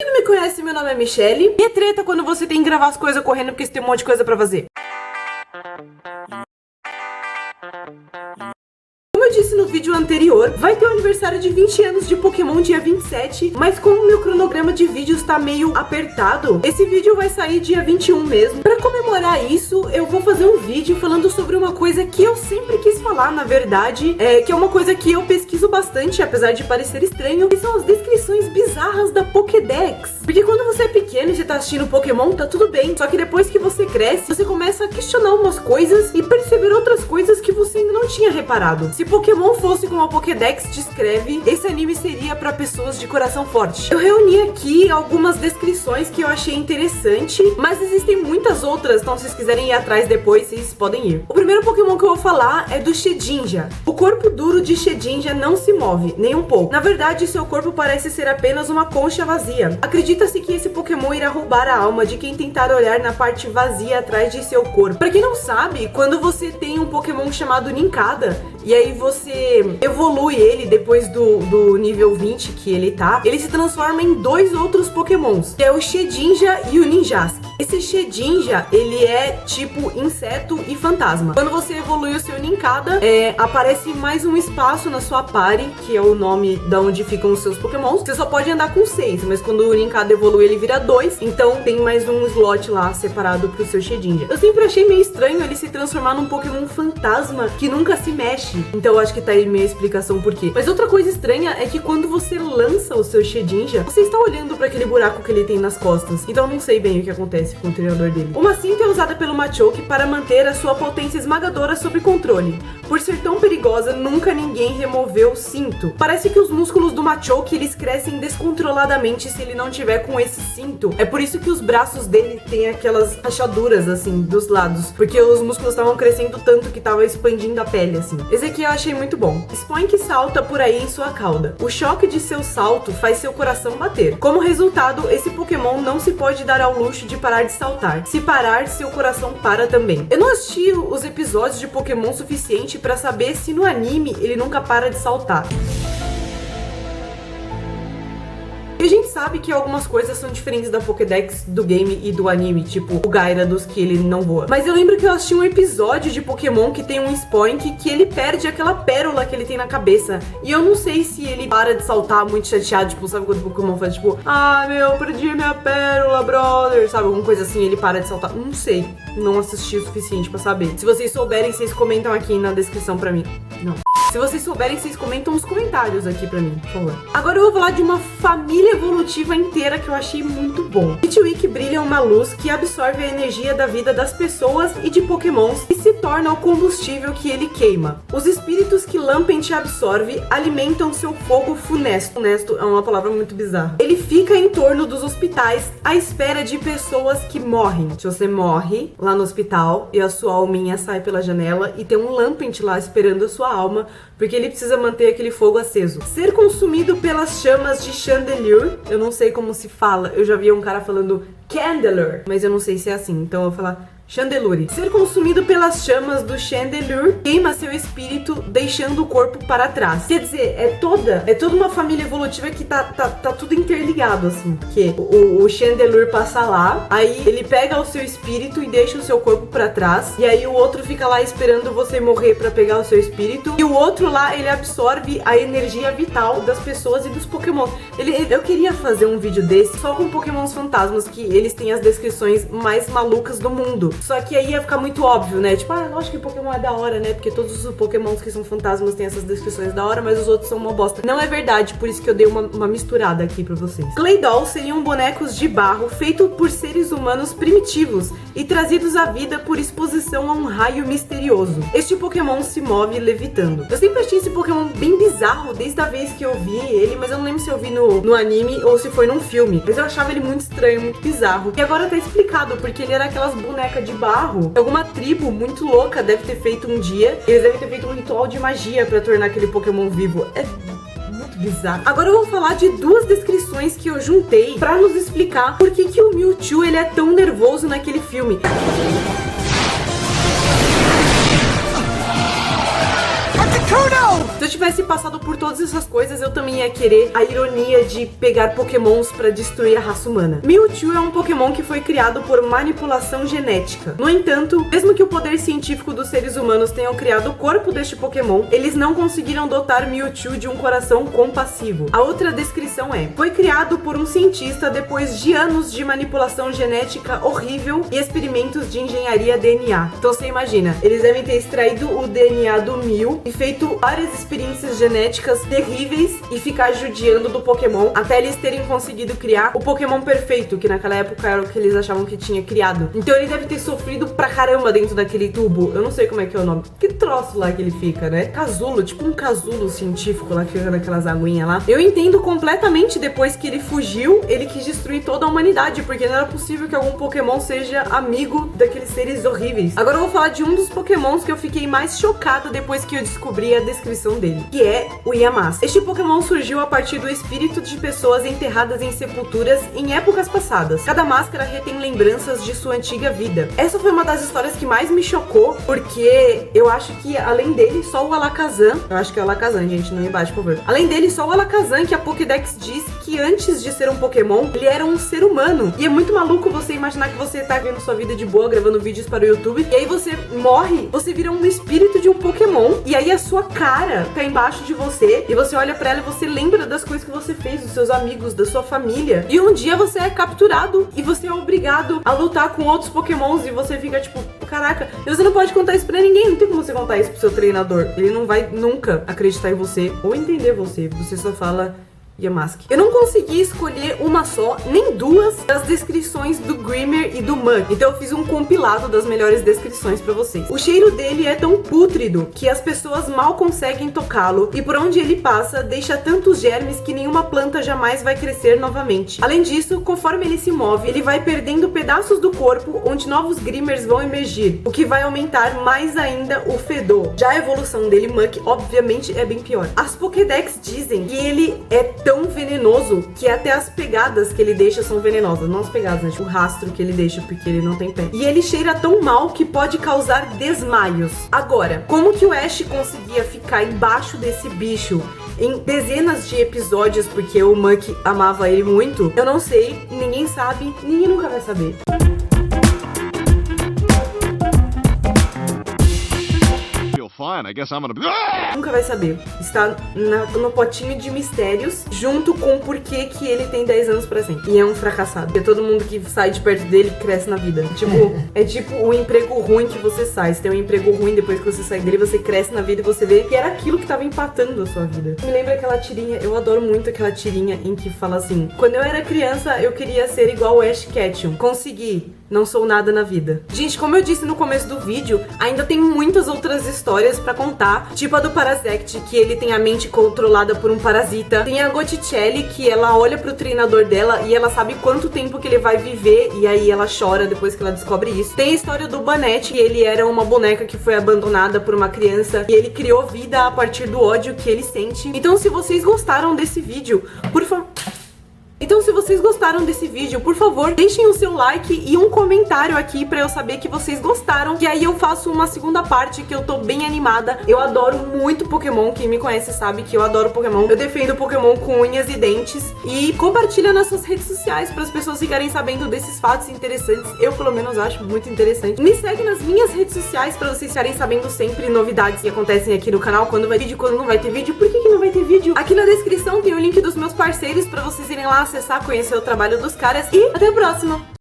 Quem não me conhece, meu nome é Michelle. E é treta quando você tem que gravar as coisas correndo porque você tem um monte de coisa pra fazer. Como eu disse no vídeo anterior, vai ter o aniversário de 20 anos de Pokémon dia 27, mas como o meu cronograma de vídeos tá meio apertado, esse vídeo vai sair dia 21 mesmo. Pra comemorar isso, eu vou fazer um vídeo falando sobre uma coisa que eu sempre quis falar, na verdade, que é uma coisa que eu pesquiso bastante, apesar de parecer estranho, que são as descrições bizarras da Pokédex. Porque quando você é pequeno e você tá assistindo Pokémon, tá tudo bem, só que depois que você cresce, você começa a questionar umas coisas e perceber outras coisas que você ainda não tinha reparado. Se Pokémon fosse como a Pokédex descreve, esse anime seria pra pessoas de coração forte. Eu reuni aqui algumas descrições que eu achei interessante, mas existem muitas outras, então se vocês quiserem ir atrás depois, vocês podem ir. O primeiro Pokémon que eu vou falar é do Shedinja. O corpo duro de Shedinja não se move, nem um pouco. Na verdade, seu corpo parece ser apenas uma concha vazia. Acredita-se que esse Pokémon irá roubar a alma de quem tentar olhar na parte vazia atrás de seu corpo. Pra quem não sabe, quando você tem um Pokémon chamado Nincada, e aí você evolui ele depois do nível 20 que ele tá, ele se transforma em dois outros Pokémons, que é o Shedinja e o Ninjask. Esse Shedinja, ele é tipo inseto e fantasma. Quando você evolui o seu Nincada, aparece mais um espaço na sua party, que é o nome da onde ficam os seus Pokémons. Você só pode andar com 6, mas quando o Nincada evolui, ele vira 2, então tem mais um slot lá separado pro seu Shedinja. Eu sempre achei meio estranho ele se transformar num Pokémon fantasma que nunca se mexe, então eu acho que tá aí minha explicação por quê. Mas outra coisa estranha é que quando você lança o seu Shedinja, você está olhando pra aquele buraco que ele tem nas costas, então eu não sei bem o que acontece com o treinador dele. Uma cinta é usada pelo Machoke para manter a sua potência esmagadora sob controle. Por ser tão perigosa, nunca ninguém removeu o cinto. Parece que os músculos do Machoke, eles crescem descontroladamente se ele não tiver com esse cinto. É por isso que os braços dele têm aquelas rachaduras, assim, dos lados, porque os músculos estavam crescendo tanto que tava expandindo a pele, assim. Esse aqui eu achei muito bom. Spoink salta por aí em sua cauda. O choque de seu salto faz seu coração bater. Como resultado, esse Pokémon não se pode dar ao luxo de parar de saltar. Se parar, seu coração para também. Eu não assisti os episódios de Pokémon suficiente pra saber se no anime ele nunca para de saltar. E a gente sabe que algumas coisas são diferentes da Pokédex do game e do anime, tipo o Gyarados, que ele não voa. Mas eu lembro que eu assisti um episódio de Pokémon que tem um Spoink que ele perde aquela pérola que ele tem na cabeça. E eu não sei se ele para de saltar muito chateado, tipo, sabe quando o Pokémon faz tipo, ah, meu, perdi minha pérola, brother, sabe, alguma coisa assim, ele para de saltar. Não sei, não assisti o suficiente pra saber. Se vocês souberem, vocês comentam aqui na descrição pra mim. Não. Se vocês souberem, vocês comentam nos comentários aqui pra mim, por favor. Agora eu vou falar de uma família evolutiva inteira que eu achei muito bom. Litwick brilha uma luz que absorve a energia da vida das pessoas e de Pokémons e se torna o combustível que ele queima. Os espíritos que Lampent absorve alimentam seu fogo funesto. Funesto é uma palavra muito bizarra. Ele fica em torno dos hospitais à espera de pessoas que morrem. Se você morre lá no hospital e a sua alminha sai pela janela e tem um Lampent lá esperando a sua alma, porque ele precisa manter aquele fogo aceso. Ser consumido pelas chamas de Chandelure, eu não sei como se fala, eu já vi um cara falando Candelure, mas eu não sei se é assim, então eu vou falar Chandelure. Ser consumido pelas chamas do Chandelure queima seu espírito, deixando o corpo para trás. Quer dizer, é toda uma família evolutiva que tá tudo interligado, assim. Porque o Chandelure passa lá, aí ele pega o seu espírito e deixa o seu corpo para trás, e aí o outro fica lá esperando você morrer para pegar o seu espírito, e o outro lá, ele absorve a energia vital das pessoas e dos Pokémon. Eu queria fazer um vídeo desse só com Pokémons fantasmas, que eles têm as descrições mais malucas do mundo. Só que aí ia ficar muito óbvio, né? Tipo, lógico que Pokémon é da hora, né? Porque todos os Pokémons que são fantasmas têm essas descrições da hora, mas os outros são uma bosta. Não é verdade, por isso que eu dei uma misturada aqui pra vocês. Claydol seriam bonecos de barro feitos por seres humanos primitivos e trazidos à vida por exposição a um raio misterioso. Este Pokémon se move levitando. Eu sempre achei esse Pokémon bem bizarro desde a vez que eu vi ele, mas eu não lembro se eu vi no anime ou se foi num filme. Mas eu achava ele muito estranho, muito bizarro. E agora tá explicado, porque ele era aquelas bonecas de barro. Alguma tribo muito louca deve ter feito um dia. Eles devem ter feito um ritual de magia pra tornar aquele Pokémon vivo. É muito bizarro. Agora eu vou falar de duas descrições que eu juntei pra nos explicar por que o Mewtwo ele é tão nervoso naquele filme. What the Se eu tivesse passado por todas essas coisas, eu também ia querer a ironia de pegar pokémons pra destruir a raça humana. Mewtwo é um pokémon que foi criado por manipulação genética. No entanto, mesmo que o poder científico dos seres humanos tenham criado o corpo deste pokémon, eles não conseguiram dotar Mewtwo de um coração compassivo. A outra descrição é: foi criado por um cientista depois de anos de manipulação genética horrível e experimentos de engenharia DNA. Então você imagina, eles devem ter extraído o DNA do Mew e feito várias experiências genéticas terríveis e ficar judiando do Pokémon até eles terem conseguido criar o Pokémon perfeito, que naquela época era o que eles achavam que tinha criado. Então ele deve ter sofrido pra caramba dentro daquele tubo. Eu não sei como é que é o nome. Que troço lá que ele fica, né? Casulo, tipo um casulo científico lá que fica naquelas aguinhas lá. Eu entendo completamente, depois que ele fugiu, ele quis destruir toda a humanidade, porque não era possível que algum Pokémon seja amigo daqueles seres horríveis. Agora eu vou falar de um dos Pokémons que eu fiquei mais chocada depois que eu descobri a descrição dele, que é o Yamask. Este Pokémon surgiu a partir do espírito de pessoas enterradas em sepulturas em épocas passadas. Cada máscara retém lembranças de sua antiga vida. Essa foi uma das histórias que mais me chocou, porque eu acho que além dele, só o Alakazam, eu acho que é o Alakazam, gente, não me bate, por favor. Além dele, só o Alakazam, que a Pokédex diz que antes de ser um Pokémon, ele era um ser humano. E é muito maluco você imaginar que você tá vendo sua vida de boa, gravando vídeos para o YouTube, e aí você morre, você vira um espírito de um Pokémon, e aí a sua cara tá embaixo de você, e você olha pra ela e você lembra das coisas que você fez, dos seus amigos, da sua família. E um dia você é capturado, e você é obrigado a lutar com outros Pokémons, e você fica tipo, caraca, e você não pode contar isso pra ninguém, não tem como você contar isso pro seu treinador. Ele não vai nunca acreditar em você, ou entender você, você só fala Yamask. Eu não consegui escolher uma só, nem duas das descrições do Grimer e do Muk. Então eu fiz um compilado das melhores descrições pra vocês. O cheiro dele é tão pútrido que as pessoas mal conseguem tocá-lo, e por onde ele passa deixa tantos germes que nenhuma planta jamais vai crescer novamente. Além disso, conforme ele se move, ele vai perdendo pedaços do corpo onde novos Grimers vão emergir, o que vai aumentar mais ainda o fedor. Já a evolução dele, Muk, obviamente é bem pior. As Pokédex dizem que ele é tão venenoso que até as pegadas que ele deixa são venenosas. Não as pegadas, né? Tipo, o rastro que ele deixa, porque ele não tem pé. E ele cheira tão mal que pode causar desmaios. Agora, como que o Ash conseguia ficar embaixo desse bicho em dezenas de episódios, porque o Muk amava ele muito? Eu não sei, ninguém sabe, ninguém nunca vai saber. Fine, I guess I'm gonna... Nunca vai saber. Está no potinho de mistérios, junto com o porquê que ele tem 10 anos pra sempre. E é um fracassado. Porque todo mundo que sai de perto dele cresce na vida. Tipo, é tipo o emprego ruim que você sai. Você tem um emprego ruim, depois que você sai dele, você cresce na vida e você vê que era aquilo que tava empatando a sua vida. Me lembra aquela tirinha, eu adoro muito aquela tirinha em que fala assim: quando eu era criança, eu queria ser igual o Ash Ketchum. Consegui. Não sou nada na vida. Gente, como eu disse no começo do vídeo, ainda tem muitas outras histórias pra contar. Tipo a do Parasect, que ele tem a mente controlada por um parasita. Tem a Goticelli, que ela olha pro treinador dela e ela sabe quanto tempo que ele vai viver, e aí ela chora depois que ela descobre isso. Tem a história do Banette, que ele era uma boneca que foi abandonada por uma criança e ele criou vida a partir do ódio que ele sente. Então, se vocês gostaram desse vídeo, por favor... por favor, deixem o seu like e um comentário aqui pra eu saber que vocês gostaram, que aí eu faço uma segunda parte, que eu tô bem animada. Eu adoro muito Pokémon, quem me conhece sabe que eu adoro Pokémon. Eu defendo Pokémon com unhas e dentes. E compartilha nas suas redes sociais para as pessoas ficarem sabendo desses fatos interessantes. Eu, pelo menos, acho muito interessante. Me segue nas minhas redes sociais pra vocês ficarem sabendo sempre novidades que acontecem aqui no canal, quando vai ter vídeo, quando não vai ter vídeo. Por que não vai ter vídeo? Aqui na descrição tem o link dos meus parceiros pra vocês irem lá acessar, conhecer o trabalho dos caras. E até a próxima!